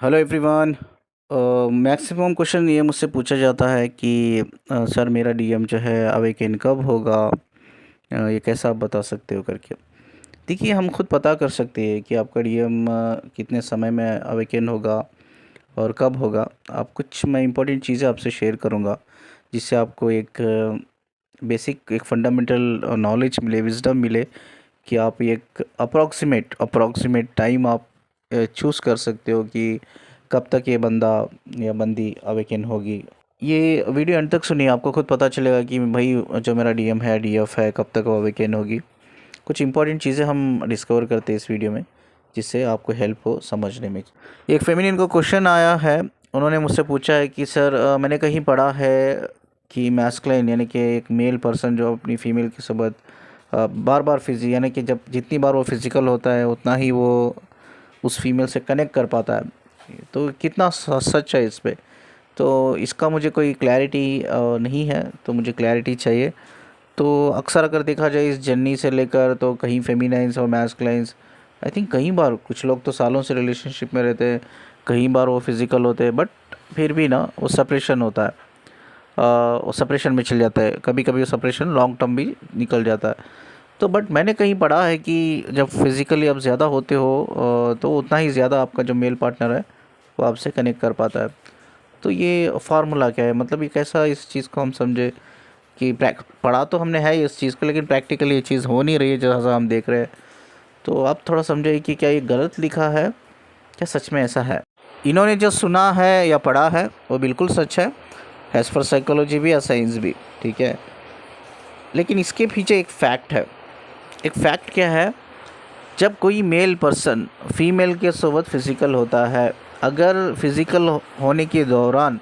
Hello everyone. Maximum question ये मुझसे पूछा जाता है कि सर मेरा डीएम जो है अवेकन कब होगा। ये कैसा आप बता सकते हो करके। देखिए, हम खुद पता कर सकते हैं कि आपका डीएम कितने समय में अवेकन होगा और कब होगा। आप कुछ मैं इंपॉर्टेंट चीज़ें आपसे शेयर करूँगा जिससे आपको एक बेसिक एक फंडामेंटल नॉलेज मिले, विजडम मिले कि आप एक अप्रॉक्सीमेट टाइम आप चूज़ कर सकते हो कि कब तक ये बंदा या बंदी अवेकन होगी। ये वीडियो अंत तक सुनिए, आपको खुद पता चलेगा कि भाई जो मेरा डीएम है, डीएफ है, कब तक वो अवेकन होगी। कुछ इंपॉर्टेंट चीज़ें हम डिस्कवर करते हैं इस वीडियो में जिससे आपको हेल्प हो समझने में। एक फेमिनिन को क्वेश्चन आया है, उन्होंने मुझसे पूछा है कि सर मैंने कहीं पढ़ा है कि मैस्कुलिन यानी कि एक मेल पर्सन जो अपनी फ़ीमेल के साथ बार बार फिजी यानी कि जब जितनी बार वो फिज़िकल होता है उतना ही वो उस फीमेल से कनेक्ट कर पाता है। तो कितना सच है इस पे, तो इसका मुझे कोई क्लैरिटी नहीं है, तो मुझे क्लैरिटी चाहिए। तो अक्सर अगर देखा जाए इस जर्नी से लेकर, तो कहीं फेमिनाइंस और मैस्कुलाइंस, आई थिंक कई बार कुछ लोग तो सालों से रिलेशनशिप में रहते हैं, कई बार वो फिज़िकल होते हैं, बट फिर भी ना वो सेपरेशन होता है। वो सेपरेशन में चल जाता है, कभी कभी वो सेपरेशन लॉन्ग टर्म भी निकल जाता है। तो बट मैंने कहीं पढ़ा है कि जब फिज़िकली आप ज़्यादा होते हो तो उतना ही ज़्यादा आपका जो मेल पार्टनर है वो आपसे कनेक्ट कर पाता है। तो ये फार्मूला क्या है, मतलब ये कैसा इस चीज़ को हम समझे कि पढ़ा तो हमने है इस चीज़ को, लेकिन प्रैक्टिकली ये चीज़ हो नहीं रही है जैसा हम देख रहे हैं। तो आप थोड़ा समझे कि क्या ये गलत लिखा है, क्या सच में ऐसा है। इन्होंने जो सुना है या पढ़ा है वो बिल्कुल सच है, एज़ पर साइकोलॉजी भी या साइंस भी, ठीक है। लेकिन इसके पीछे एक फैक्ट है। एक फैक्ट क्या है, जब कोई मेल पर्सन फीमेल के साथ फिज़िकल होता है, अगर फिज़िकल होने के दौरान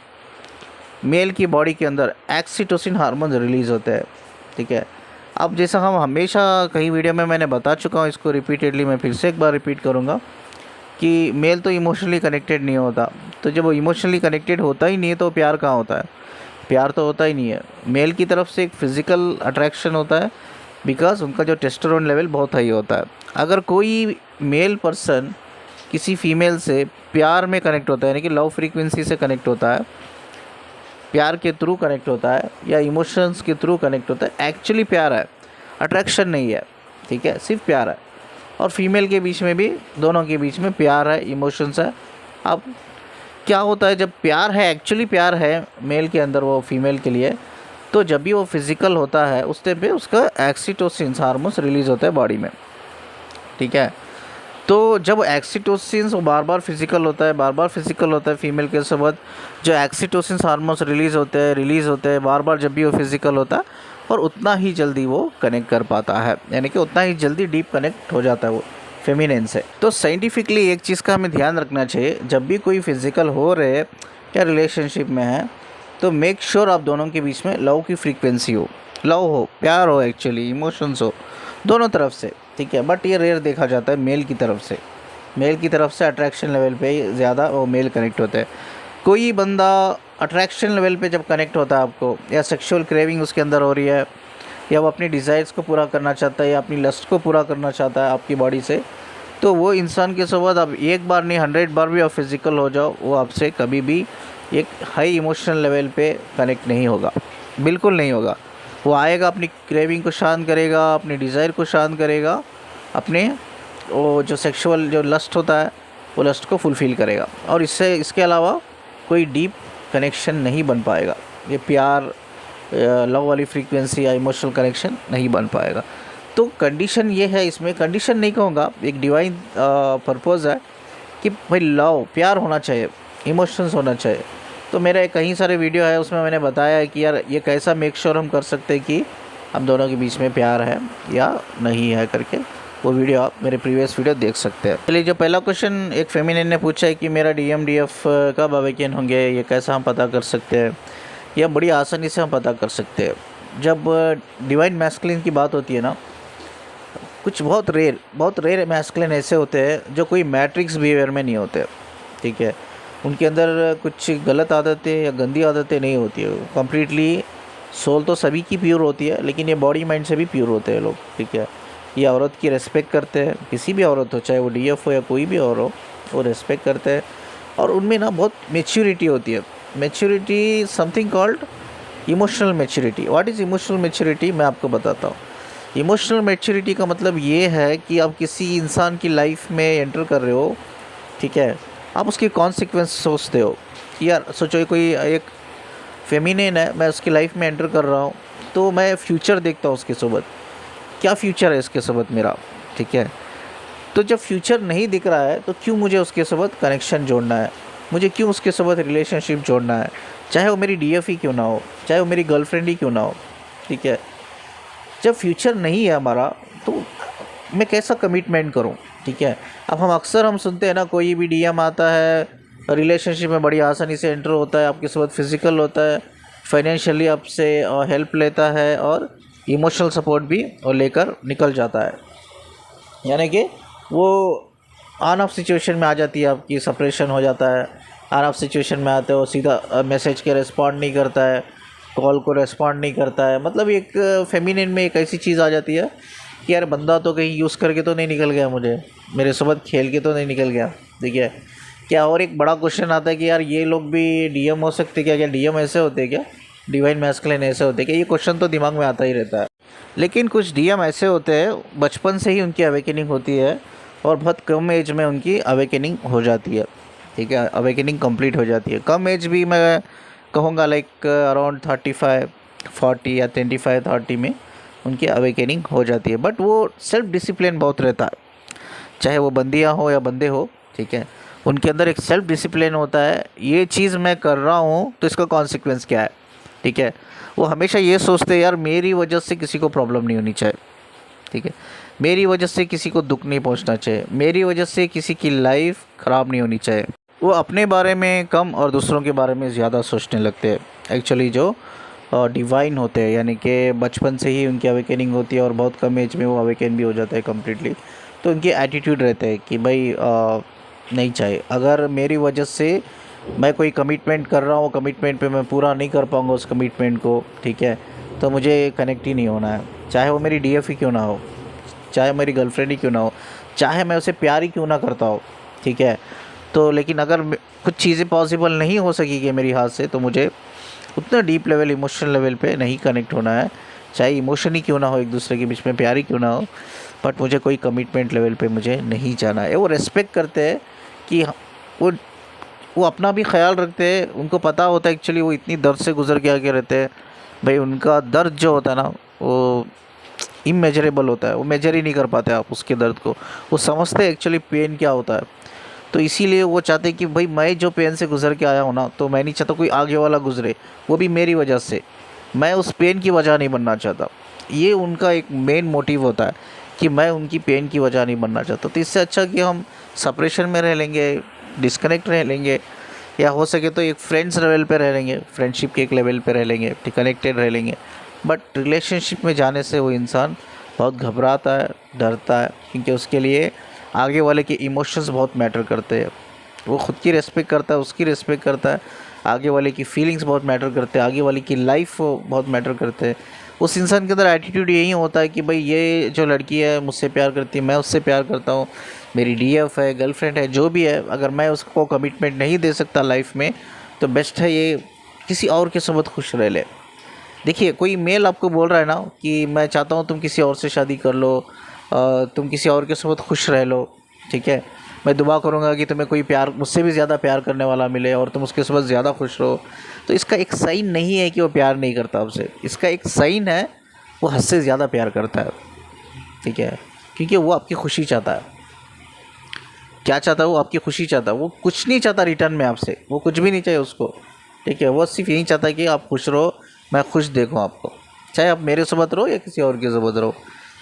मेल की बॉडी के अंदर एक्सीटोसिन हार्मोन रिलीज़ होते हैं, ठीक है। अब जैसा हम हमेशा कई वीडियो में मैंने बता चुका हूँ, इसको रिपीटेडली मैं फिर से एक बार रिपीट करूँगा कि मेल तो इमोशनली कनेक्टेड नहीं होता। तो जब वो इमोशनली कनेक्टेड होता ही नहीं है तो प्यार कहाँ होता है, प्यार तो होता ही नहीं है। मेल की तरफ से एक फ़िज़िकल अट्रैक्शन होता है बिकॉज़ उनका जो टेस्टोस्टेरोन लेवल बहुत हाई होता है। अगर कोई मेल पर्सन किसी फीमेल से प्यार में कनेक्ट होता है, यानी कि लव फ्रीक्वेंसी से कनेक्ट होता है, प्यार के थ्रू कनेक्ट होता है या इमोशंस के थ्रू कनेक्ट होता है, एक्चुअली प्यार है, अट्रैक्शन नहीं है, ठीक है, सिर्फ प्यार है। और फीमेल के बीच में भी, दोनों के बीच में प्यार है, इमोशंस है। अब क्या होता है, जब प्यार है, एक्चुअली प्यार है मेल के अंदर वो फीमेल के लिए, तो जब भी वो फिज़िकल होता है उस टाइम पे उसका एक्सीटोसिन हार्मोन्स रिलीज़ होता है बॉडी में, ठीक है। तो जब एक्सीटोसिन बार बार फिज़िकल होता है फीमेल के साथ, जो एक्सीटोसिन हार्मोन्स रिलीज़ होते हैं बार बार जब भी वो फिज़िकल होता है, और उतना ही जल्दी वो कनेक्ट कर पाता है, यानी कि उतना ही जल्दी डीप कनेक्ट हो जाता है वो फेमिनिन से। तो साइंटिफिकली एक चीज़ का हमें ध्यान रखना चाहिए, जब भी कोई फिज़िकल हो रहे या रिलेशनशिप में है, तो मेक श्योर आप दोनों के बीच में लव की फ्रीक्वेंसी हो, लव हो, प्यार हो, एक्चुअली इमोशंस हो दोनों तरफ से, ठीक है। बट ये रेयर देखा जाता है मेल की तरफ से अट्रैक्शन लेवल पे ज़्यादा वो मेल कनेक्ट होता है। कोई बंदा अट्रैक्शन लेवल पे जब कनेक्ट होता है आपको, या सेक्सुअल क्रेविंग उसके अंदर हो रही है, या वो अपनी डिज़ायर्स को पूरा करना चाहता है या अपनी लस्ट को पूरा करना चाहता है आपकी बॉडी से, तो वो इंसान के साथ अब एक बार नहीं 100 बार भी आप फिज़िकल हो जाओ, वो आपसे कभी भी एक हाई इमोशनल लेवल पे कनेक्ट नहीं होगा, बिल्कुल नहीं होगा। वो आएगा, अपनी क्रेविंग को शांत करेगा, अपनी डिज़ायर को शांत करेगा, अपने वो जो सेक्सुअल जो लस्ट होता है वो लस्ट को फुलफ़िल करेगा, और इसके अलावा कोई डीप कनेक्शन नहीं बन पाएगा। ये प्यार, लव वाली फ्रीक्वेंसी या इमोशनल कनेक्शन नहीं बन पाएगा। तो कंडीशन ये है, इसमें कंडीशन नहीं कहूँगा, एक डिवाइन पर्पज़ है कि भाई लव, प्यार होना चाहिए, इमोशंस होना चाहिए। तो मेरे कई सारे वीडियो है, उसमें मैंने बताया है कि यार ये कैसा मेक श्योर हम कर सकते हैं कि हम दोनों के बीच में प्यार है या नहीं है करके, वो वीडियो आप मेरे प्रीवियस वीडियो देख सकते हैं। चलिए, जो पहला क्वेश्चन एक फेमिनिन ने पूछा है कि मेरा डीएम डीएफ कब अवेकन होंगे, ये कैसा हम पता कर सकते हैं। यह बड़ी आसानी से हम पता कर सकते हैं। जब डिवाइन मैस्कुलिन की बात होती है ना, कुछ बहुत रेयर मैस्कुलिन ऐसे होते हैं जो कोई मैट्रिक्स बिहेवियर में नहीं होते, ठीक है। उनके अंदर कुछ गलत आदतें या गंदी आदतें नहीं होती है, कम्प्लीटली सोल तो सभी की प्योर होती है, लेकिन ये बॉडी माइंड से भी प्योर होते हैं लोग, ठीक है। ये औरत की रेस्पेक्ट करते हैं, किसी भी औरत हो, चाहे वो डीएफ हो या कोई भी और हो, वो रेस्पेक्ट करते हैं। और उनमें ना बहुत मैच्योरिटी होती है। Maturity something called emotional maturity. What is emotional maturity, मैं आपको बताता हूँ। इमोशनल मैच्योरिटी का मतलब ये है कि आप किसी इंसान की लाइफ में एंटर कर रहे हो, ठीक है, आप उसके कॉन्सिक्वेंस सोचते हो कि यार सोचो कोई एक फेमिनिन है, मैं उसकी लाइफ में एंटर कर रहा हूँ, तो मैं फ्यूचर देखता हूँ उसके सोबत, क्या फ्यूचर है इसके सोबत मेरा, ठीक है। तो जब फ्यूचर नहीं दिख रहा है तो क्यों मुझे उसके सोबत कनेक्शन जोड़ना है, मुझे क्यों उसके सोबत रिलेशनशिप जोड़ना है, चाहे वो मेरी डीएफ ही क्यों ना हो, चाहे वो मेरी गर्लफ्रेंड ही क्यों ना हो, ठीक है। जब फ्यूचर नहीं है हमारा तो मैं कैसा कमिटमेंट करूं, ठीक है। अब हम सुनते हैं ना, कोई भी डीएम आता है रिलेशनशिप में बड़ी आसानी से एंटर होता है, आपके साथ फिज़िकल होता है, फाइनेंशियली आपसे हेल्प लेता है और इमोशनल सपोर्ट भी और लेकर निकल जाता है। यानी कि वो ऑन ऑफ सिचुएशन में आ जाती है, आपकी सेपरेशन हो जाता है, ऑन ऑफ सिचुएशन में आते हो, सीधा मैसेज के रिस्पॉन्ड नहीं करता है, कॉल को रिस्पॉन्ड नहीं करता है। मतलब एक फेमिनिन में एक ऐसी चीज़ आ जाती है कि यार बंदा तो कहीं यूज़ करके तो नहीं निकल गया, मुझे मेरे साथ खेल के तो नहीं निकल गया, ठीक है क्या। और एक बड़ा क्वेश्चन आता है कि यार ये लोग भी डीएम हो सकते क्या, क्या डीएम ऐसे होते क्या, डिवाइन मैस्कुलिन ऐसे होते क्या, ये क्वेश्चन तो दिमाग में आता ही रहता है। लेकिन कुछ डीएम ऐसे होते हैं बचपन से ही उनकी अवेकनिंग होती है और बहुत कम एज में उनकी अवेकनिंग हो जाती है, ठीक है, अवेकनिंग कंप्लीट हो जाती है। कम एज भी मैं कहूँगा लाइक अराउंड 35, 40 या 25, 30 में उनकी अवेकनिंग हो जाती है। बट वो सेल्फ डिसिप्लिन बहुत रहता है, चाहे वो बंदियाँ हो या बंदे हो, ठीक है, उनके अंदर एक सेल्फ डिसिप्लिन होता है। ये चीज़ मैं कर रहा हूँ तो इसका कॉन्सिक्वेंस क्या है, ठीक है। वो हमेशा ये सोचते हैं यार मेरी वजह से किसी को प्रॉब्लम नहीं होनी चाहिए, ठीक है, मेरी वजह से किसी को दुख नहीं पहुंचना चाहिए, मेरी वजह से किसी की लाइफ ख़राब नहीं होनी चाहिए। वो अपने बारे में कम और दूसरों के बारे में ज़्यादा सोचने लगते हैं। एक्चुअली जो डिवाइन होते हैं, यानी कि बचपन से ही उनकी अवेकनिंग होती है और बहुत कम एज में वो अवेकन भी हो जाता है कम्प्लीटली। तो उनकी एटीट्यूड रहते हैं कि भाई नहीं चाहिए, अगर मेरी वजह से मैं कोई कमिटमेंट कर रहा हूँ, कमिटमेंट पे मैं पूरा नहीं कर पाऊँगा उस कमिटमेंट को, ठीक है, तो मुझे कनेक्ट ही नहीं होना है, चाहे वो मेरी डीएफ ही क्यों ना हो, चाहे मेरी गर्लफ्रेंड ही क्यों ना हो, चाहे मैं उसे प्यार ही क्यों ना करता हो, ठीक है। तो लेकिन अगर कुछ चीज़ें पॉसिबल नहीं हो सकेगी मेरी हाथ से, तो मुझे उतना डीप लेवल इमोशनल लेवल पे नहीं कनेक्ट होना है, चाहे इमोशन ही क्यों ना हो, एक दूसरे के बीच में प्यार ही क्यों ना हो, बट मुझे कोई कमिटमेंट लेवल पे मुझे नहीं जाना है। वो रेस्पेक्ट करते हैं कि वो अपना भी ख्याल रखते हैं, उनको पता होता है एक्चुअली वो इतनी दर्द से गुजर के आगे रहते हैं, भाई उनका दर्द जो होता है ना वो इमेजरेबल होता है, वो मेजर ही नहीं कर पाते आप उसके दर्द को, वो समझते हैं एक्चुअली पेन क्या होता है। तो इसीलिए वो चाहते हैं कि भाई मैं जो पेन से गुजर के आया हूँ ना, तो मैं नहीं चाहता कोई आगे वाला गुजरे, वो भी मेरी वजह से, मैं उस पेन की वजह नहीं बनना चाहता। ये उनका एक मेन मोटिव होता है कि मैं उनकी पेन की वजह नहीं बनना चाहता। तो इससे अच्छा कि हम सेपरेशन में रह लेंगे, डिस्कनेक्ट रह लेंगे, या हो सके तो एक फ्रेंड्स लेवल पे रह लेंगे, फ्रेंडशिप के एक लेवल पे रह लेंगे, कनेक्टेड रह लेंगे। बट रिलेशनशिप में जाने से वो इंसान बहुत घबराता है, डरता है, क्योंकि उसके लिए आगे वाले के इमोशंस बहुत मैटर करते हैं। वो ख़ुद की रिस्पेक्ट करता है, उसकी रिस्पेक्ट करता है, आगे वाले की फीलिंग्स बहुत मैटर करते हैं, आगे वाले की लाइफ बहुत मैटर करते हैं। उस इंसान के अंदर एटीट्यूड यही होता है कि भाई ये जो लड़की है मुझसे प्यार करती है, मैं उससे प्यार करता हूँ, मेरी डीएफ है, गर्लफ्रेंड है, जो भी है, अगर मैं उसको कमिटमेंट नहीं दे सकता लाइफ में, तो बेस्ट है ये किसी और के साथ खुश रह ले। देखिए कोई मेल आपको बोल रहा है ना कि मैं चाहता हूँ तुम किसी और से शादी कर लो, तुम किसी और के साथ खुश रह लो, ठीक है, मैं दुआ करूँगा कि तुम्हें कोई प्यार मुझसे भी ज़्यादा प्यार करने वाला मिले और तुम उसके साथ ज़्यादा खुश रहो। तो इसका एक साइन नहीं है कि वो प्यार नहीं करता आपसे, इसका एक साइन है वो हद से ज़्यादा प्यार करता है, ठीक है, क्योंकि वो आपकी खुशी चाहता है। क्या चाहता है वो? आपकी खुशी चाहता है, वो कुछ नहीं चाहता रिटर्न में आपसे, वो कुछ भी नहीं चाहिए उसको, ठीक है, वो सिर्फ यही चाहता है कि आप खुश रहो, मैं खुश देखूँ आपको, चाहे आप मेरे साथ रहो या किसी और के साथ रहो,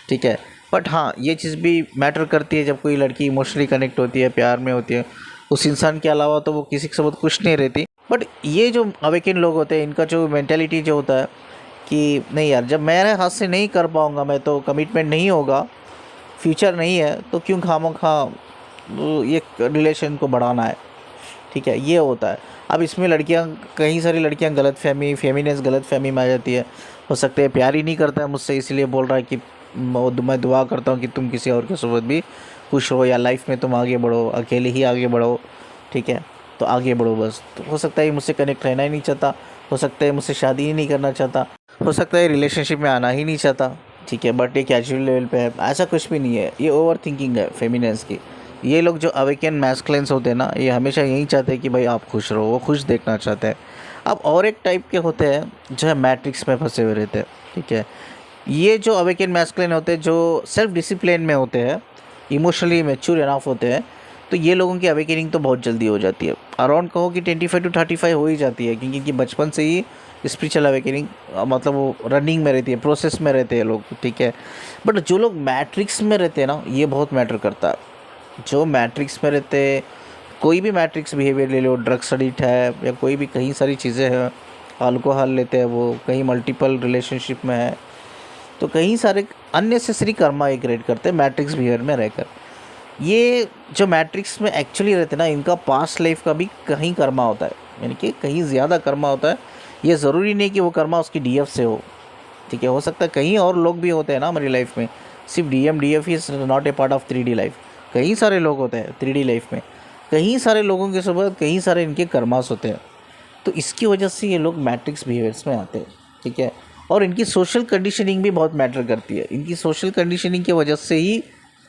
ठीक है। बट हाँ ये चीज़ भी मैटर करती है, जब कोई लड़की इमोशनली कनेक्ट होती है, प्यार में होती है उस इंसान के अलावा, तो वो किसी के साथ खुश नहीं रहती। बट ये जो अवेकन लोग होते हैं, इनका जो मेंटालिटी जो होता है कि नहीं यार, जब मेरे हाथ से नहीं कर पाऊँगा मैं, तो कमिटमेंट नहीं होगा, फ्यूचर नहीं है, तो क्यों खामखा ये रिलेशन को बढ़ाना है, ठीक है, ये होता है। अब इसमें लड़कियां, कई सारी लड़कियां गलतफहमी, फेमिनिस्ट गलतफहमी में आ जाती है। हो सकता है प्यार ही नहीं करता है मुझसे, इसलिए बोल रहा है कि मैं दुआ करता हूँ कि तुम किसी और के साथ भी खुश रहो, या लाइफ में तुम आगे बढ़ो, अकेले ही आगे बढ़ो, ठीक है। तो आगे बढ़ो बस। तो हो सकता है ये मुझसे कनेक्ट रहना ही नहीं चाहता, हो सकता है मुझसे शादी ही नहीं करना चाहता, हो सकता है रिलेशनशिप में आना ही नहीं चाहता, ठीक है, बट ये कैजुअल लेवल पे है। ऐसा कुछ भी नहीं है, ये ओवर थिंकिंग है फेमिनिन्स की। ये लोग जो अवेकन मैस्कुलिन्स होते हैं ना, ये हमेशा यही चाहते हैं कि भाई आप खुश रहो, वो खुश देखना चाहते हैं। अब और एक टाइप के होते हैं जो है मैट्रिक्स में फंसे हुए रहते हैं, ठीक है। ये जो अवेकन मैस्कुलिन होते हैं, जो सेल्फ डिसिप्लिन में होते हैं, इमोशनली मैच्योर इनफ होते हैं, तो ये लोगों की अवेकनिंग तो बहुत जल्दी हो जाती है। अराउंड कहो कि 25 to 35 हो ही जाती है, क्योंकि इनकी बचपन से ही स्पिरिचुअल अवेकनिंग मतलब वो रनिंग में रहती है, प्रोसेस में रहते हैं लोग, ठीक है। बट जो लोग मैट्रिक्स में रहते हैं ना, ये बहुत मैटर करता है। जो मैट्रिक्स में रहते हैं, कोई भी मैट्रिक्स बिहेवियर ले लो, ड्रग्स एडिक्ट है या कोई भी कई सारी चीज़ें हैं, अल्कोहल लेते हैं वो, कहीं मल्टीपल रिलेशनशिप में है, तो कई सारे अननेसेसरी कर्मा ये क्रिएट करते हैं मैट्रिक्स बिहेवियर में रहकर। ये जो मैट्रिक्स में एक्चुअली रहते हैं ना, इनका पास्ट लाइफ का भी कहीं कर्मा होता है, यानी कि कहीं ज़्यादा कर्मा होता है। ये ज़रूरी नहीं कि वो कर्मा उसकी डीएफ से हो, ठीक है। हो सकता है कहीं और लोग भी होते हैं ना हमारी लाइफ में, सिर्फ DF is not a part of 3D life. कई सारे लोग होते हैं 3D लाइफ में, कई सारे लोगों के सुबह कई सारे इनके कर्मास होते हैं। तो इसकी वजह से ये लोग मैट्रिक्स बिहेवियर्स में आते हैं, ठीक है। और इनकी सोशल कंडीशनिंग भी बहुत मैटर करती है। इनकी सोशल कंडीशनिंग की वजह से ही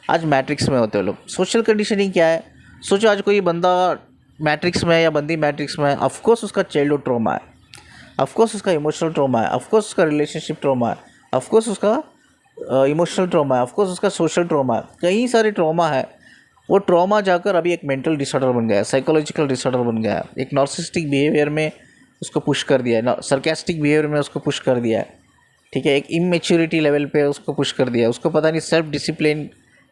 आज मैट्रिक्स में होते हैं लोग। सोशल कंडीशनिंग क्या है? सोचो आज कोई बंदा मैट्रिक्स में है या बंदी मैट्रिक्स में है, ऑफकोर्स उसका चाइल्डहुड ट्रॉमा है, ऑफकोर्स उसका इमोशनल ट्रॉमा है, ऑफकोर्स उसका रिलेशनशिप ट्रॉमा है, ऑफकोर्स उसका इमोशनल ट्रॉमा है, ऑफकोर्स उसका सोशल ट्रॉमा है, कई सारे ट्रॉमा है। वो ट्रॉमा जाकर अभी एक मेंटल डिसऑर्डर बन गया है, साइकोलॉजिकल डिसऑर्डर बन गया है, एक नार्सिसिस्टिक बिहेवियर में उसको पुश कर दिया है, सरकास्टिक बिहेवियर में उसको पुश कर दिया है, ठीक है। एक इमेच्योरिटी लेवल पे उसको पुश कर दिया है। उसको पता नहीं सेल्फ डिसिप्लिन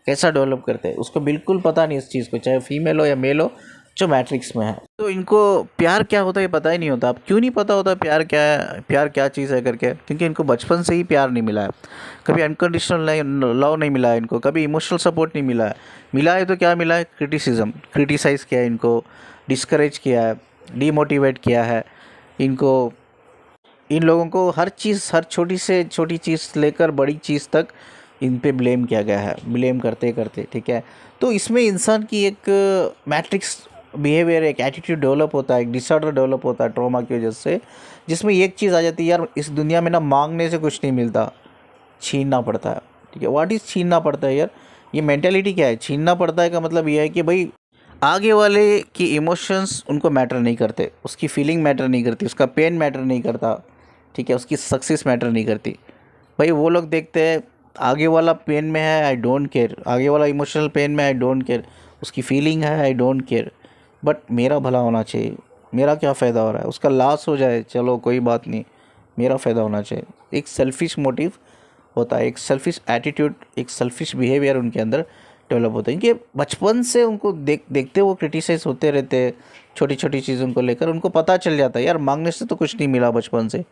कैसा डेवलप करते हैं, उसको बिल्कुल पता नहीं इस चीज़ को, चाहे फीमेल हो या मेल हो, जो मैट्रिक्स में है। तो इनको प्यार क्या होता है ये पता ही नहीं होता। अब क्यों नहीं पता होता प्यार क्या है, प्यार क्या चीज़ है करके? क्योंकि इनको बचपन से ही प्यार नहीं मिला है, कभी अनकंडीशनल लव नहीं मिला है इनको, कभी इमोशनल सपोर्ट नहीं मिला है। मिला है तो क्या मिला है? क्रिटिसिज्म, क्रिटिसाइज़ किया है इनको, डिस्करेज किया है, डीमोटिवेट किया है इनको। इन लोगों को हर चीज़, हर छोटी से छोटी चीज़ लेकर बड़ी चीज़ तक इन पे ब्लेम किया गया है, ब्लेम करते करते, ठीक है। तो इसमें इंसान की एक मैट्रिक्स बिहेवियर, एक एटीट्यूड डेवलप होता है, एक डिसऑर्डर डेवलप होता है ट्रॉमा की वजह से, जिसमें एक चीज़ आ जाती है, यार इस दुनिया में ना मांगने से कुछ नहीं मिलता, छीनना पड़ता है, ठीक है। व्हाट इज़ छीनना पड़ता है यार? ये मेंटेलिटी क्या है? छीनना पड़ता है का मतलब ये है कि भाई आगे वाले की इमोशंस उनको मैटर नहीं करते, उसकी फीलिंग मैटर नहीं करती, उसका पेन मैटर नहीं करता, ठीक है, उसकी सक्सेस मैटर नहीं करती। भाई वो लोग देखते हैं आगे वाला पेन में है, आई डोंट केयर, आगे वाला इमोशनल पेन में, आई डोंट केयर, उसकी फीलिंग है, आई डोंट केयर, बट मेरा भला होना चाहिए, मेरा क्या फ़ायदा हो रहा है, उसका लॉस हो जाए चलो कोई बात नहीं, मेरा फ़ायदा होना चाहिए। एक सेल्फिश मोटिव होता है, एक सेल्फिश एटीट्यूड, एक सेल्फिश बिहेवियर उनके अंदर डेवलप होता है। इनके बचपन से उनको देखते वो क्रिटिसाइज होते रहते हैं छोटी छोटी चीज़ों को लेकर। उनको पता चल जाता है यार मांगने से तो कुछ नहीं मिला बचपन से,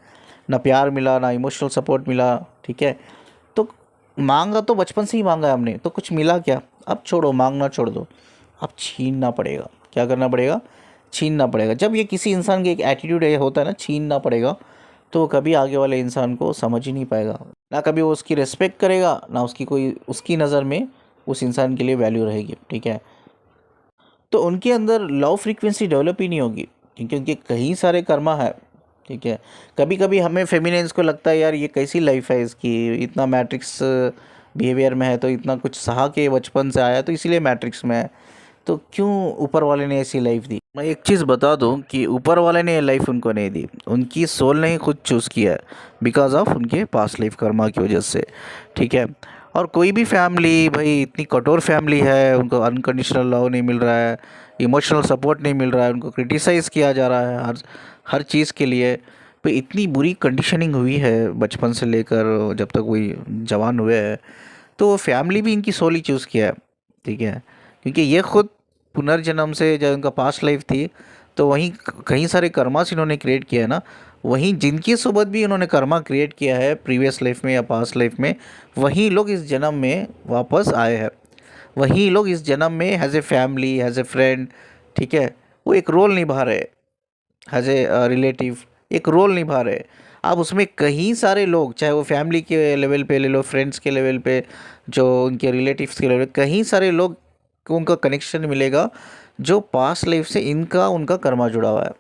ना प्यार मिला, ना इमोशनल सपोर्ट मिला, ठीक है। तो मांगा तो बचपन से ही मांगा है हमने, तो कुछ मिला क्या? अब छोड़ो, मांगना छोड़ दो, अब छीनना पड़ेगा। क्या करना पड़ेगा? छीनना पड़ेगा। जब ये किसी इंसान की एक एटीट्यूड ये होता है ना, छीनना पड़ेगा, तो कभी आगे वाले इंसान को समझ ही नहीं पाएगा, ना कभी वो उसकी रिस्पेक्ट करेगा, ना उसकी कोई उसकी नज़र में उस इंसान के लिए वैल्यू रहेगी, ठीक है। तो उनके अंदर लव फ्रीक्वेंसी डेवलप ही नहीं होगी, क्योंकि उनके कई सारे कर्मा है, ठीक है। कभी कभी हमें फेमिनिन्स को लगता है यार ये कैसी लाइफ है इसकी, इतना मैट्रिक्स बिहेवियर में है, तो इतना कुछ सहा के बचपन से आया तो इसीलिए मैट्रिक्स में है, तो क्यों ऊपर वाले ने ऐसी लाइफ दी? मैं एक चीज़ बता दूं कि ऊपर वाले ने ये लाइफ उनको नहीं दी, उनकी सोल ने ही खुद चूज़ किया है, बिकॉज ऑफ उनके पास्ट लाइफ कर्मा की वजह से, ठीक है। और कोई भी फैमिली, भाई इतनी कठोर फैमिली है, उनको अनकंडीशनल लव नहीं मिल रहा है, इमोशनल सपोर्ट नहीं मिल रहा है, उनको क्रिटिसाइज़ किया जा रहा है हर हर चीज़ के लिए, तो इतनी बुरी कंडीशनिंग हुई है बचपन से लेकर जब तक वही जवान हुए हैं, तो फैमिली भी इनकी सोल ही चूज़ किया है, ठीक है। क्योंकि ये खुद पुनर्जन्म से जब उनका पास्ट लाइफ थी, तो वहीं कई सारे कर्मास इन्होंने क्रिएट किया है ना, वहीं जिनकी सोबत भी इन्होंने कर्मा क्रिएट किया है प्रीवियस लाइफ में या पास्ट लाइफ में, वहीं लोग इस जन्म में वापस आए हैं, वहीं लोग इस जन्म में as a family, as a friend, ठीक है, वो एक रोल निभा रहे, एज ए रिलेटिव एक रोल निभा रहे। अब उसमें कई सारे लोग, चाहे वो फैमिली के लेवल पे ले लो, फ्रेंड्स के लेवल पे, जो उनके रिलेटिव्स के लेवल पे, कई सारे लोग को उनका कनेक्शन मिलेगा जो पास्ट लाइफ से इनका उनका कर्मा जुड़ा हुआ है,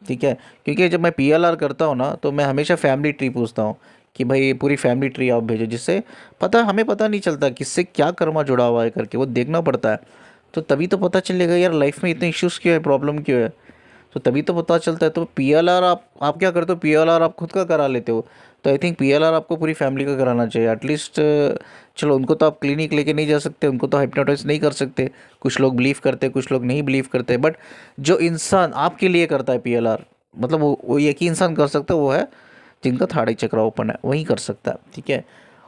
ठीक है। क्योंकि जब मैं पीएलआर करता हूँ ना, तो मैं हमेशा फैमिली ट्री पूछता हूँ कि भाई पूरी फैमिली ट्री आप भेजो, जिससे हमें पता नहीं चलता किससे क्या कर्मा जुड़ा हुआ है करके, वो देखना पड़ता है। तो तभी तो पता चलेगा यार लाइफ में इतने इश्यूज़ क्यों है, प्रॉब्लम क्यों है, तो तभी तो पता चलता है। तो पीएलआर आप क्या करते हो, पीएलआर आप खुद का करा लेते हो, तो आई थिंक पीएलआर आपको पूरी फैमिली का कराना चाहिए एटलीस्ट। चलो उनको तो आप क्लिनिक लेके नहीं जा सकते, उनको तो हिप्नोटाइज नहीं कर सकते, कुछ लोग बिलीव करते कुछ लोग नहीं बिलीव करते, बट जो इंसान आपके लिए करता है पीएलआर, मतलब वो एक ही इंसान कर सकता है, वो है जिनका थर्ड आई चक्र ओपन है, वही कर सकता है, ठीक है।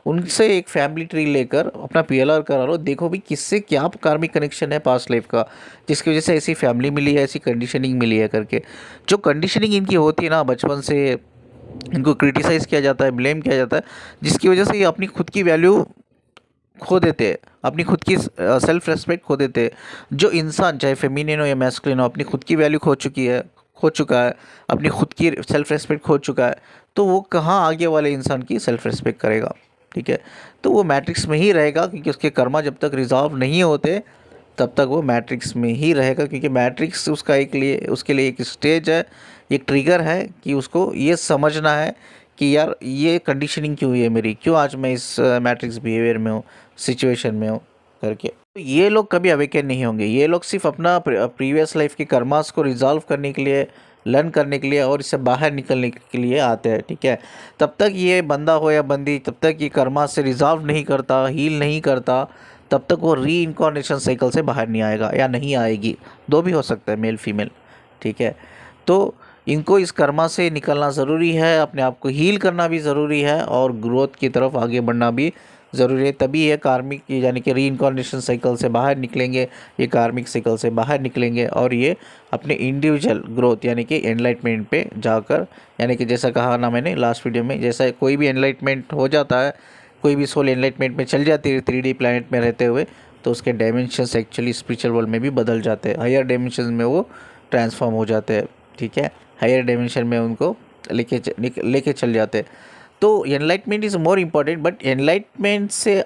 उनसे एक फैमिली ट्री लेकर अपना पीएलआर करा लो, देखो भी किससे क्या कार्मिक कनेक्शन है पास्ट लाइफ का, जिसकी वजह से ऐसी फैमिली मिली है, ऐसी कंडीशनिंग मिली है करके। जो कंडीशनिंग इनकी होती है ना बचपन से, इनको क्रिटिसाइज़ किया जाता है, ब्लेम किया जाता है, जिसकी वजह से ये अपनी खुद की वैल्यू खो देते हैं, अपनी खुद की सेल्फ रेस्पेक्ट खो देते हैं। जो इंसान चाहे फेमिनिन हो या मैस्कुलिन हो, अपनी खुद की वैल्यू खो चुका है, अपनी खुद की सेल्फ रेस्पेक्ट खो चुका है, तो वो कहाँ आगे वाले इंसान की सेल्फ रेस्पेक्ट करेगा, ठीक है। तो वो मैट्रिक्स में ही रहेगा, क्योंकि उसके कर्मा जब तक रिजॉल्व नहीं होते तब तक वो मैट्रिक्स में ही रहेगा, क्योंकि मैट्रिक्स उसके लिए एक स्टेज है, एक ट्रिगर है कि उसको ये समझना है कि यार ये कंडीशनिंग क्यों हुई है मेरी, क्यों आज मैं इस मैट्रिक्स बिहेवियर में हूँ, सिचुएशन में हूँ करके। तो ये लोग कभी अवेकन नहीं होंगे, ये लोग सिर्फ अपना प्रीवियस लाइफ के कर्मास को रिजॉल्व करने के लिए, लर्न करने के लिए और इससे बाहर निकलने के लिए आते हैं, ठीक है। तब तक ये बंदा हो या बंदी, तब तक ये कर्मा से रिजॉल्व नहीं करता, हील नहीं करता, तब तक वो री इनकॉर्नेशन साइकिल से बाहर नहीं आएगा या नहीं आएगी, दो भी हो सकता है, मेल फीमेल, ठीक है। तो इनको इस कर्मा से निकलना ज़रूरी है, अपने आप को हील करना भी ज़रूरी है और ग्रोथ की तरफ आगे बढ़ना भी ज़रूरी है, तभी ये कार्मिक यानी कि री इनकॉर्नेशन साइकिल से बाहर निकलेंगे, ये कार्मिक साइकिल से बाहर निकलेंगे और ये अपने इंडिविजुअल ग्रोथ यानी कि एनलाइटमेंट पे जाकर, यानी कि जैसा कहा ना मैंने लास्ट वीडियो में, जैसा कोई भी एनलाइटमेंट हो जाता है, कोई भी सोल एनलाइटमेंट में चल जाती है 3D प्लैनेट में रहते हुए, तो उसके डायमेंशंस एक्चुअली स्पिरिचुअल वर्ल्ड में भी बदल जाते हैं, हायर डायमेंशन में वो ट्रांसफॉर्म हो जाते हैं, ठीक है। हायर डायमेंशन में उनको लेके चल जाते हैं। तो enlightenment is more important, but enlightenment से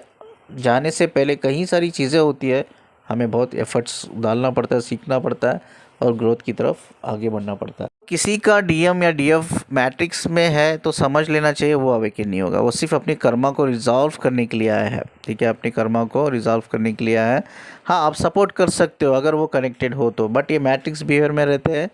जाने से पहले कई सारी चीज़ें होती है, हमें बहुत एफर्ट्स डालना पड़ता है, सीखना पड़ता है और ग्रोथ की तरफ आगे बढ़ना पड़ता है। किसी का डीएम या डीएफ मैट्रिक्स में है तो समझ लेना चाहिए वो अवेकन नहीं होगा, वो सिर्फ अपनी कर्मा को रिजॉल्व करने के लिए आया है, ठीक है, अपनी कर्मा को रिजॉल्व करने के लिए आया है। हाँ, आप सपोर्ट कर सकते हो अगर वो कनेक्टेड हो तो, बट ये मैट्रिक्स बिहेवियर में रहते हैं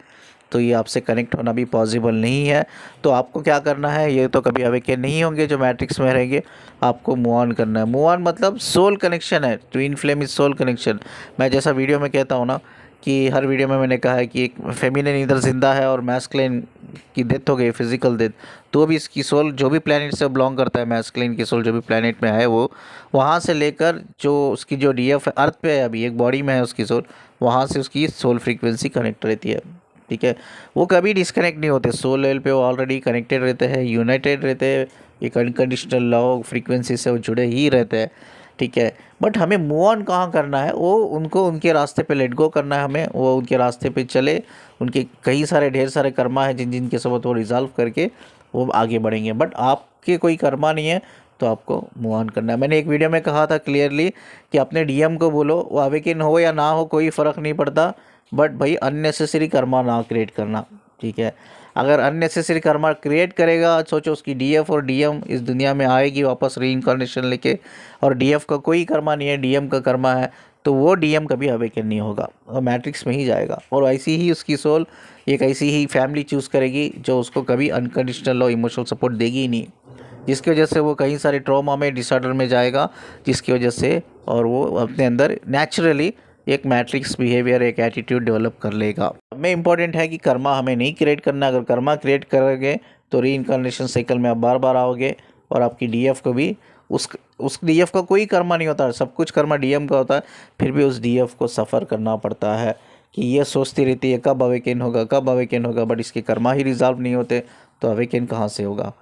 तो ये आपसे कनेक्ट होना भी पॉसिबल नहीं है। तो आपको क्या करना है, ये तो कभी अवेकन नहीं होंगे जो मैट्रिक्स में रहेंगे, आपको मूव ऑन करना है। मूव ऑन मतलब सोल कनेक्शन है, twin flame is soul connection. मैं जैसा वीडियो में कहता हूँ ना कि हर वीडियो में मैंने कहा है कि एक फेमिनिन इधर जिंदा है और मैस्कुलिन की डेथ हो गई, फिजिकल डेथ, तो भी इसकी सोल जो भी प्लैनेट से बिलोंग करता है, मैस्कुलिन की सोल जो भी प्लैनेट में है, वो वहाँ से लेकर जो उसकी जो डीएफ अर्थ पे है, अभी एक बॉडी में है उसकी सोल, वहाँ से उसकी सोल फ्रीक्वेंसी कनेक्ट रहती है, ठीक है। वो कभी डिस्कनेक्ट नहीं होते, सोल लेवल पे वो ऑलरेडी कनेक्टेड रहते हैं, यूनाइटेड रहते हैं, एक अनकंडीशनल लव फ्रीक्वेंसी से वो जुड़े ही रहते हैं, ठीक है। बट हमें मूव ऑन कहाँ करना है, वो उनको उनके रास्ते पे लेट गो करना है हमें, वो उनके रास्ते पे चले, उनके कई सारे ढेर सारे कर्मा है जिनके सबक वो रिजॉल्व करके वो आगे बढ़ेंगे। बट आपके कोई कर्मा नहीं है तो आपको मूव ऑन करना है। मैंने एक वीडियो में कहा था क्लियरली कि अपने डीएम को बोलो, वो अवेकन हो या ना हो कोई फ़र्क नहीं पड़ता, बट भाई अननेसेसरी कर्मा ना क्रिएट करना, ठीक है। अगर अननेसेसरी कर्मा क्रिएट करेगा, सोचो उसकी डीएफ और डीएम इस दुनिया में आएगी वापस री-इनकार्नेशन लेके, और डीएफ का कोई कर्मा नहीं है, डीएम का कर्मा है, तो वो डीएम कभी अवेकन नहीं होगा, वो मैट्रिक्स में ही जाएगा। और ऐसी ही उसकी सोल एक ऐसी ही फैमिली चूज़ करेगी जो उसको कभी अनकंडीशनल और इमोशनल सपोर्ट देगी ही नहीं, जिसकी वजह से वो कई सारे ट्रॉमा में, डिसऑर्डर में जाएगा, जिसकी वजह से और वो अपने अंदर नेचुरली एक मैट्रिक्स बिहेवियर, एक एटीट्यूड डेवलप कर लेगा। में इम्पॉर्टेंट है कि कर्मा हमें नहीं क्रिएट करना, अगर कर्मा क्रिएट करोगे तो री-इनकार्नेशन साइकिल में आप बार बार आओगे, और आपकी डीएफ को भी उस डीएफ का कोई कर्मा नहीं होता, सब कुछ कर्मा डीएम का होता है, फिर भी उस डीएफ को सफ़र करना पड़ता है कि ये सोचती रहती है कब अवेकन होगा, कब अवेकन होगा, बट इसके कर्मा ही रिजॉल्व नहीं होते तो अवेकन कहाँ से होगा।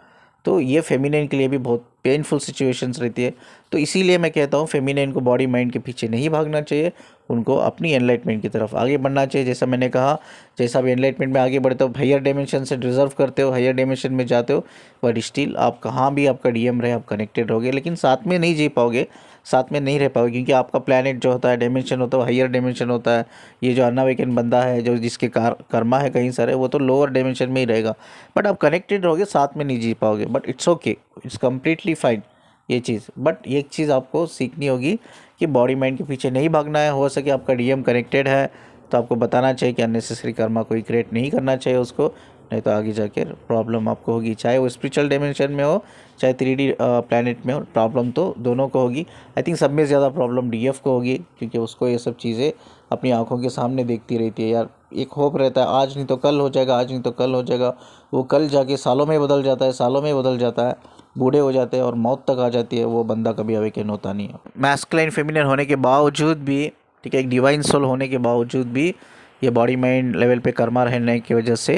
तो ये फेमिनिन के लिए भी बहुत पेनफुल सिचुएशंस रहती है। तो इसीलिए मैं कहता हूँ फेमिनिन को बॉडी माइंड के पीछे नहीं भागना चाहिए, उनको अपनी एनलाइटमेंट की तरफ आगे बढ़ना चाहिए। जैसा मैंने कहा, जैसा भी एनलाइटमेंट में आगे बढ़ते हो, हायर डायमेंशन से डिजर्व करते हो, हायर डायमेंशन में जाते हो, बट स्टिल आप कहाँ भी आपका डीएम रहे, आप कनेक्टेड रहोगे, लेकिन साथ में नहीं जी पाओगे, साथ में नहीं रह पाओगे, क्योंकि आपका प्लैनेट जो होता है, डायमेंशन होता है, हायर डायमेंशन होता है। ये जो अनअवेकन बंदा है, जो जिसके कर्मा है कहीं सारे, वो तो लोअर डायमेंशन में ही रहेगा। बट आप कनेक्टेड रहोगे, साथ में नहीं जी पाओगे, but it's okay, it's completely fine ये चीज़। बट एक चीज़ आपको सीखनी होगी कि बॉडी माइंड के पीछे नहीं भागना है। हो सके आपका डीएम कनेक्टेड है तो आपको बताना चाहिए कि अननेसेसरी कर्मा कोई क्रिएट नहीं करना चाहिए उसको, नहीं तो आगे जाके प्रॉब्लम आपको होगी। चाहे वो स्पिरिचुअल डायमेंशन में हो, चाहे 3D प्लैनेट में हो, प्रॉब्लम तो दोनों को होगी। आई थिंक सब में ज़्यादा प्रॉब्लम डीएफ को होगी, क्योंकि उसको ये सब चीज़ें अपनी आंखों के सामने देखती रहती है। यार एक होप रहता है, आज नहीं तो कल हो जाएगा, आज नहीं तो कल हो जाएगा। वो कल जाके सालों में बदल जाता है, सालों में बदल जाता है, बूढ़े हो जाते हैं और मौत तक आ जाती है। वो बंदा कभी अवेकन होता नहीं है। मैस्कुलाइन फेमिनिन होने के बावजूद भी, ठीक है, एक डिवाइन सोल होने के बावजूद भी, ये बॉडी माइंड लेवल पे कर्मा रहने की वजह से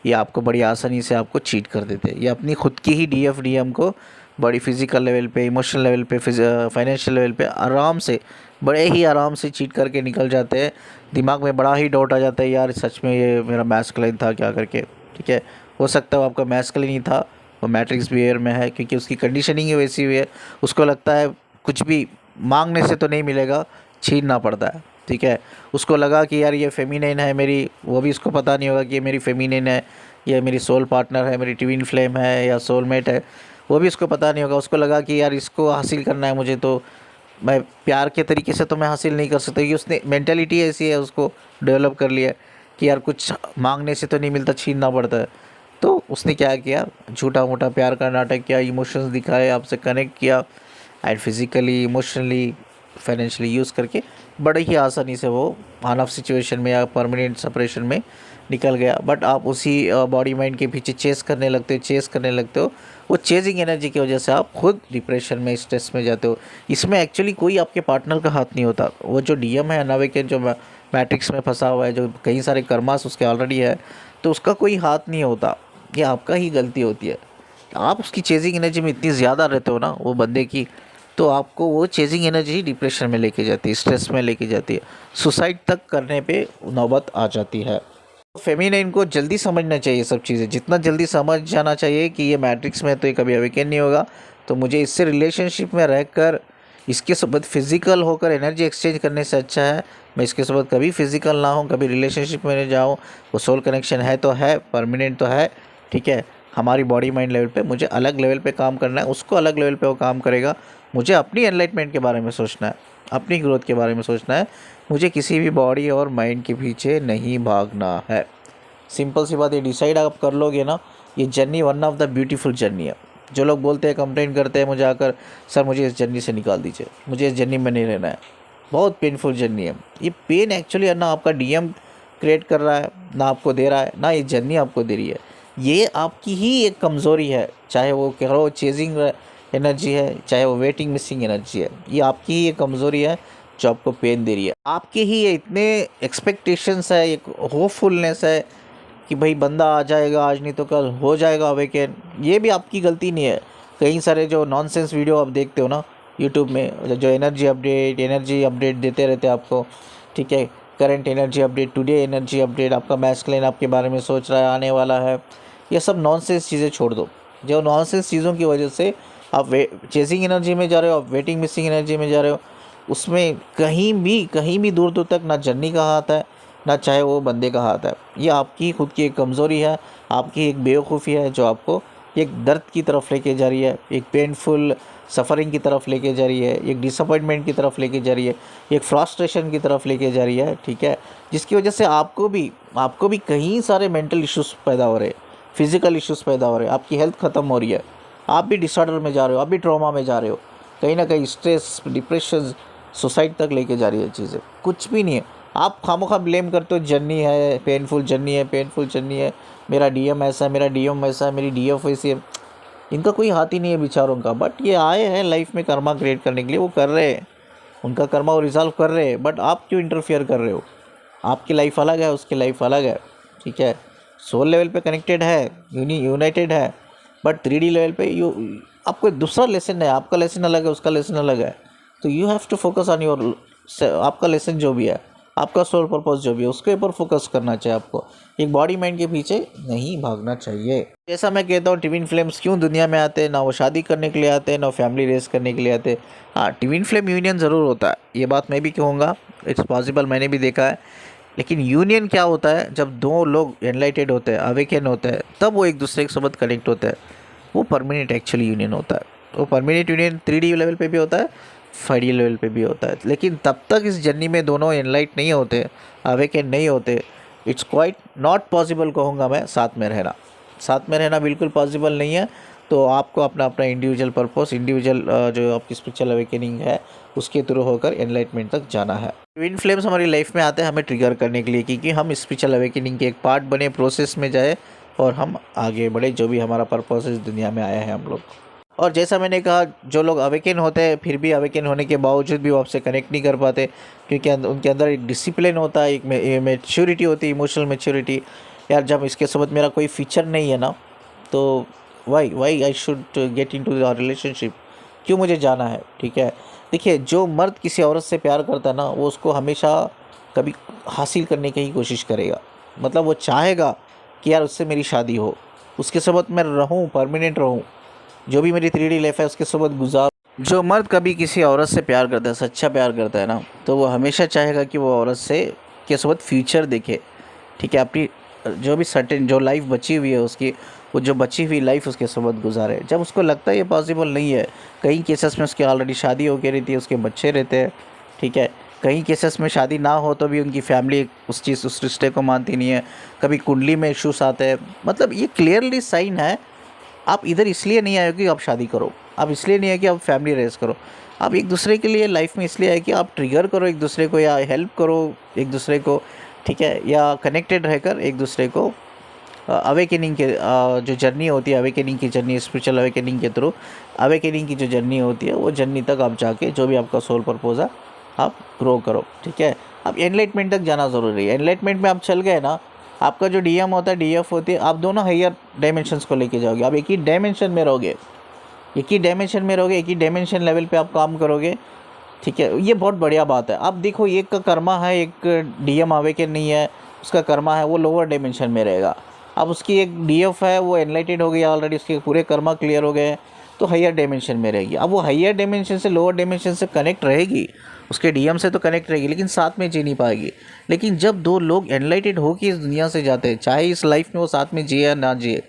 ये आपको बड़ी आसानी से आपको चीट कर देते हैं। ये अपनी खुद की ही डीएफ डीएम को बड़ी फिजिकल लेवल पे, इमोशनल लेवल पे, फाइनेंशियल लेवल पे आराम से, बड़े ही आराम से चीट करके निकल जाते हैं। दिमाग में बड़ा ही डाउट आ जाता है, यार सच में ये मेरा मैस्कुलाइन था क्या करके। ठीक है, हो सकता है वो आपका मैस्कुलाइन ही था, वो मैट्रिक्स बिहेवियर में है, क्योंकि उसकी कंडीशनिंग ही वैसी हुई है। उसको लगता है कुछ भी मांगने से तो नहीं मिलेगा, छीनना पड़ता है। ठीक है, उसको लगा कि यार ये फेमिनिन है मेरी, वो भी उसको पता नहीं होगा कि ये मेरी फेमिनिन है, ये मेरी सोल पार्टनर है, मेरी ट्विन फ्लेम है या सोलमेट है, वो भी उसको पता नहीं होगा। उसको लगा कि यार इसको हासिल करना है मुझे, तो मैं प्यार के तरीके से तो मैं हासिल नहीं कर सकता, क्योंकि उसने मेंटालिटी ऐसी है, उसको डेवलप कर लिया कि यार कुछ मांगने से तो नहीं मिलता, छीनना पड़ता है। तो उसने क्या किया, झूठा मोटा प्यार का नाटक किया, इमोशंस दिखाए, आपसे कनेक्ट किया, and physically, emotionally, financially use करके बड़े ही आसानी से वो ऑन ऑफ सिचुएशन में या परमानेंट सेपरेशन में निकल गया। बट आप उसी बॉडी माइंड के पीछे चेस करने लगते हो। वो चेजिंग एनर्जी की वजह से आप खुद डिप्रेशन में, स्ट्रेस में जाते हो। इसमें एक्चुअली कोई आपके पार्टनर का हाथ नहीं होता। वो जो डीएम है अनावेकन, जो मैट्रिक्स में फंसा हुआ है, जो कई सारे कर्मास उसके ऑलरेडी है, तो उसका कोई हाथ नहीं होता, ये आपका ही गलती होती है। आप उसकी चेजिंग एनर्जी में इतनी ज़्यादा रहते हो ना वो बंदे की, तो आपको वो चेजिंग एनर्जी डिप्रेशन में लेके जाती है, स्ट्रेस में लेके जाती है, सुसाइड तक करने पे नौबत आ जाती है। फेमिनिन को जल्दी समझना चाहिए सब चीज़ें, जितना जल्दी समझ जाना चाहिए कि ये मैट्रिक्स में तो ये कभी अवेकन नहीं होगा, तो मुझे इससे रिलेशनशिप में रहकर इसके साथ फिज़िकल होकर एनर्जी एक्सचेंज करने से अच्छा है मैं इसके साथ कभी फिज़िकल ना हूँ, कभी रिलेशनशिप में नहीं जाऊँ। वो सोल कनेक्शन है तो है, परमानेंट तो है, ठीक है। हमारी बॉडी माइंड लेवल पे मुझे अलग लेवल पे काम करना है, उसको अलग लेवल पे वो काम करेगा। मुझे अपनी एनलाइटमेंट के बारे में सोचना है, अपनी ग्रोथ के बारे में सोचना है। मुझे किसी भी बॉडी और माइंड के पीछे नहीं भागना है। सिंपल सी बात, ये डिसाइड आप कर लोगे ना, ये journey one of the beautiful journey है। जो लोग बोलते हैं, कंप्लेंट करते हैं मुझे आकर, सर मुझे इस जर्नी से निकाल दीजिए, मुझे इस जर्नी में नहीं रहना है, बहुत पेनफुल जर्नी है। ये पेन एक्चुअली ना आपका डीएम क्रिएट कर रहा है, ना आपको दे रहा है, ना ये जर्नी आपको दे रही है। ये आपकी ही एक कमज़ोरी है, चाहे वो कहो चेजिंग एनर्जी है, चाहे वो वेटिंग मिसिंग एनर्जी है, ये आपकी ही एक कमज़ोरी है जो आपको पेन दे रही है। आपके ही इतने एक्सपेक्टेशंस है, एक होपफुलनेस है कि भाई बंदा आ जाएगा, आज नहीं तो कल हो जाएगा अवेकन। ये भी आपकी गलती नहीं है। कई सारे जो नॉनसेंस वीडियो आप देखते हो ना यूट्यूब में, जो एनर्जी अपडेट देते रहते हैं आपको, ठीक है, current energy update, today energy update, आपका मैस्कुलिन आपके बारे में सोच रहा है, आने वाला है, ये सब नॉनसेंस चीज़ें छोड़ दो। जो नॉनसेंस चीज़ों की वजह से आप चेजिंग एनर्जी में जा रहे हो, आप वेटिंग मिसिंग एनर्जी में जा रहे हो, उसमें कहीं भी दूर दूर तक ना जर्नी का हाथ है, ना चाहे वो बंदे का हाथ है। ये आपकी खुद की एक कमज़ोरी है, आपकी एक बेवकूफ़ी है, जो आपको एक दर्द की तरफ लेके जा रही है, एक पेनफुल सफ़रिंग की तरफ लेके जा रही है, एक डिसअपॉइंटमेंट की तरफ लेके जा रही है, एक फ्रस्ट्रेशन की तरफ लेके जा रही है, ठीक है। जिसकी वजह से आपको भी कई सारे मेंटल इश्यूज़ पैदा हो रहे हैं, फिज़िकल इश्यूज़ पैदा हो रहे हैं, आपकी हेल्थ ख़त्म हो रही है, आप भी डिसऑर्डर में जा रहे हो, आप भी ट्रॉमा में जा रहे हो, कहीं ना कहीं स्ट्रेस, डिप्रेशन, सुसाइड तक लेके जा रही है चीज़ें। कुछ भी नहीं है, आप खामोखा ब्लेम करते हो, जर्नी है, पेनफुल जर्नी है, मेरा डीएम ऐसा है, मेरा डीएम वैसा है, मेरी डीएफ वैसी है। इनका कोई हाथ ही नहीं है बेचारों का। बट ये आए हैं लाइफ में कर्मा क्रिएट करने के लिए, वो कर रहे हैं, उनका कर्मा वो रिजॉल्व कर रहे हैं। बट आप क्यों इंटरफियर कर रहे हो? आपकी लाइफ अलग है, उसकी लाइफ अलग है, ठीक है। सोल लेवल पे कनेक्टेड है, यूनाइटेड है, बट 3D लेवल पे आपको दूसरा लेसन है, आपका लेसन अलग है, उसका लेसन अलग है। तो you have to focus on your, आपका लेसन जो भी है आपका सोल पर्पस जो भी है उसके ऊपर फोकस करना चाहिए आपको, एक बॉडी माइंड के पीछे नहीं भागना चाहिए। जैसा मैं कहता हूँ ट्विन फ्लेम्स क्यों दुनिया में आते हैं, ना वो शादी करने के लिए आते हैं ना फैमिली रेस करने के लिए आते हैं। हाँ, ट्विन फ्लेम यूनियन ज़रूर होता है, ये बात मैं भी कहूँगा, इट्स पॉसिबल, मैंने भी देखा है। लेकिन यूनियन क्या होता है, जब दो लोग एनलाइटेड होते हैं, अवेकन होते हैं, तब वो एक दूसरे के साथ कनेक्ट होते हैं, वो परमानेंट एक्चुअली यूनियन होता है। वो परमानेंट यूनियन 3D लेवल पे भी होता है, 5D लेवल पे भी होता है। लेकिन तब तक इस जर्नी में दोनों एनलाइट नहीं होते, अवेकन नहीं होते, इट्स क्वाइट नॉट पॉसिबल कहूँगा मैं साथ में रहना। साथ में रहना बिल्कुल पॉसिबल नहीं है। तो आपको अपना अपना इंडिविजुअल पर्पस, इंडिविजुअल जो आपकी स्पिरिचुअल अवेकनिंग है उसके थ्रू होकर एनलाइटमेंट तक जाना है। ट्विन फ्लेम्स हमारी लाइफ में आते हैं हमें ट्रिगर करने के लिए, क्योंकि हम स्पिरिचुअल अवेकनिंग के एक पार्ट बने, प्रोसेस में जाए और हम आगे बढ़े, जो भी हमारा पर्पस इस दुनिया में आया है हम लोग। और जैसा मैंने कहा, जो लोग अवेकन होते हैं फिर भी अवेकन होने के बावजूद भी वो आपसे कनेक्ट नहीं कर पाते, क्योंकि उनके अंदर एक डिसिप्लिन होता है, एक मैच्योरिटी होती है, इमोशनल मैच्योरिटी। यार जब इसके साथ मेरा कोई फीचर नहीं है ना, तो why I should get into the relationship, क्यों मुझे जाना है। ठीक है, देखिए जो मर्द किसी औरत से प्यार करता है ना, वो उसको हमेशा कभी हासिल करने की ही कोशिश करेगा। मतलब वो चाहेगा कि यार उससे मेरी शादी हो, उसके साथ मैं रहूं, परमानेंट रहूं, जो भी मेरी 3D लाइफ है उसके साथ गुजार। जो मर्द कभी किसी औरत से प्यार करता है, सच्चा प्यार करता है ना, तो वो हमेशा चाहेगा कि वो औरत से के साथ फ्यूचर देखे। ठीक है, अपनी जो भी सर्टेन जो लाइफ बची हुई है उसकी, वो जो बची हुई लाइफ उसके साथ गुजारे। जब उसको लगता है ये पॉसिबल नहीं है, कई केसेस में उसकी ऑलरेडी शादी हो के रहती है, उसके बच्चे रहते हैं। ठीक है, कई केसेस में शादी ना हो तो भी उनकी फैमिली उस रिश्ते को मानती नहीं है, कभी कुंडली में इश्यूज आते हैं। मतलब ये क्लियरली साइन है, आप इधर इसलिए नहीं आए हो कि आप शादी करो, आप इसलिए नहीं है कि आप फैमिली रेस करो, आप एक दूसरे के लिए लाइफ में इसलिए आए कि आप ट्रिगर करो एक दूसरे को, या हेल्प करो एक दूसरे को। ठीक है, या कनेक्टेड रहकर एक दूसरे को अवेकनिंग के जो जर्नी होती है, अवेकनिंग की जर्नी, स्पिरिचुअल अवेकनिंग के थ्रू अवेकनिंग की जो जर्नी होती है, वो जर्नी तक आप जाके जो भी आपका सोल पर्पस है आप ग्रो करो। ठीक है, अब एनलाइटमेंट तक जाना ज़रूरी है। एनलाइटमेंट में आप चल गए ना, आपका जो डीएम होता है, डीएफ होती है, आप दोनों हायर डायमेंशंस को लेके जाओगे। आप एक ही डायमेंशन में रहोगे, एक ही डायमेंशन में रहोगे, एक ही डायमेंशन लेवल पे आप काम करोगे। ठीक है, ये बहुत बढ़िया बात है। अब देखो, एक का कर्मा है, एक डीएम अवेकन नहीं है, उसका कर्मा है, वो लोअर डायमेंशन में रहेगा। अब उसकी एक डीएफ है, वो एनलाइटेड हो गई ऑलरेडी, उसके पूरे कर्मा क्लियर हो गए, तो हायर डायमेंशन में रहेगी। अब वो हायर डायमेंशन से लोअर डायमेंशन से कनेक्ट रहेगी, उसके डीएम से तो कनेक्ट रहेगी, लेकिन साथ में जी नहीं पाएगी। लेकिन जब दो लोग एनलाइटेड हो के इस दुनिया से जाते हैं, चाहे इस लाइफ में वो साथ में जिए या ना जिए,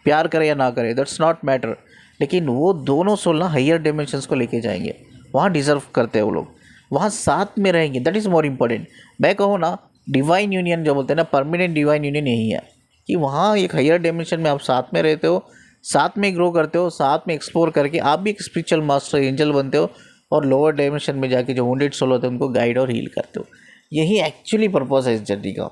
प्यार करे या ना करे, दैट्स नॉट मैटर, लेकिन वो दोनों सोल ना हायर डायमेंशंस को लेके जाएंगे, वहाँ डिज़र्व करते हैं वो लोग, वहाँ साथ में रहेंगे। That is more important. मैं कहूँ ना, डिवाइन यूनियन जो बोलते हैं ना, परमानेंट डिवाइन यूनियन यही है कि वहाँ एक हायर डायमेंशन में आप साथ में रहते हो, साथ में ग्रो करते हो, साथ में एक्सप्लोर करके आप भी एक स्पिरिचुअल मास्टर एंजल बनते हो, और लोअर डायमेंशन में जाके जो वुंडेड सोल होते हैं उनको गाइड और हील करते हो। यही एक्चुअली पर्पस है इस जर्नी का।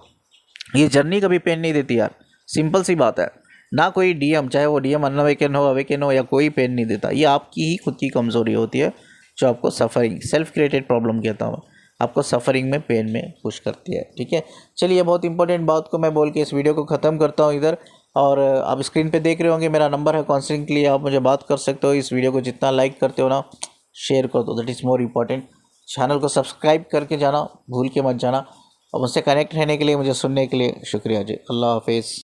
ये जर्नी कभी पेन नहीं देती यार, सिंपल सी बात है। ना कोई डीएम, चाहे वो डीएम अनअवेकन हो, अवेकन हो, या कोई पेन नहीं देता। ये आपकी ही खुद की कमज़ोरी होती है जो आपको सफ़रिंग, सेल्फ क्रिएटेड प्रॉब्लम कहता हूँ, आपको सफ़रिंग में, पेन में पुश करती है। ठीक है, चलिए, बहुत इंपॉर्टेंट बात को मैं बोल के इस वीडियो को ख़त्म करता हूँ इधर। और आप स्क्रीन पे देख रहे होंगे, मेरा नंबर है काउंसलिंग के लिए, आप मुझे बात कर सकते हो। इस वीडियो को जितना लाइक करते हो ना, शेयर कर दो, that is more important. Channel को सब्सक्राइब करके जाना, भूल के मत जाना। और मुझसे कनेक्ट रहने के लिए, मुझे सुनने के लिए शुक्रिया जी। अल्लाह हाफिज़।